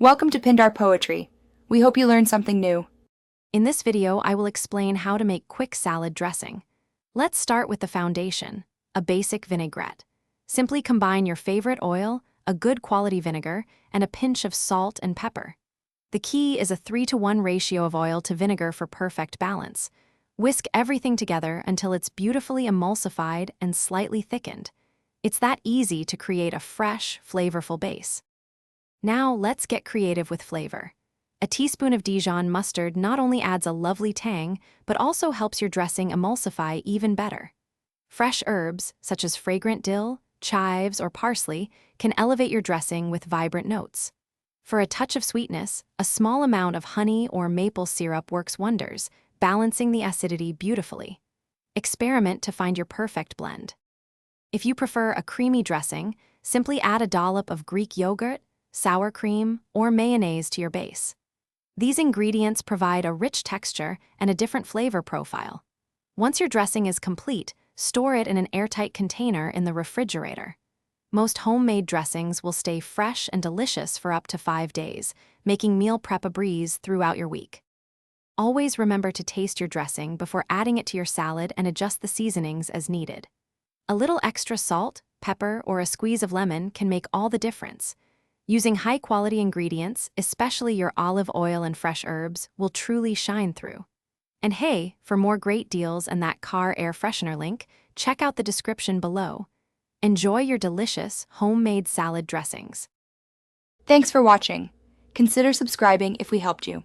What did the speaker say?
Welcome to Pindar Poetry. We hope you learned something new. In this video, I will explain how to make quick salad dressing. Let's start with the foundation, a basic vinaigrette. Simply combine your favorite oil, a good quality vinegar, and a pinch of salt and pepper. The key is a 3-to-1 ratio of oil to vinegar for perfect balance. Whisk everything together until it's beautifully emulsified and slightly thickened. It's that easy to create a fresh, flavorful base. Now let's get creative with flavor. A teaspoon of Dijon mustard not only adds a lovely tang, but also helps your dressing emulsify even better. Fresh herbs, such as fragrant dill, chives, or parsley, can elevate your dressing with vibrant notes. For a touch of sweetness, a small amount of honey or maple syrup works wonders, balancing the acidity beautifully. Experiment to find your perfect blend. If you prefer a creamy dressing, simply add a dollop of Greek yogurt, sour cream, or mayonnaise to your base. These ingredients provide a rich texture and a different flavor profile. Once your dressing is complete, store it in an airtight container in the refrigerator. Most homemade dressings will stay fresh and delicious for up to 5 days, making meal prep a breeze throughout your week. Always remember to taste your dressing before adding it to your salad and adjust the seasonings as needed. A little extra salt, pepper, or a squeeze of lemon can make all the difference. Using high-quality ingredients, especially your olive oil and fresh herbs, will truly shine through. And hey, for more great deals and that car air freshener link, check out the description below. Enjoy your delicious, homemade salad dressings. Thanks for watching. Consider subscribing if we helped you.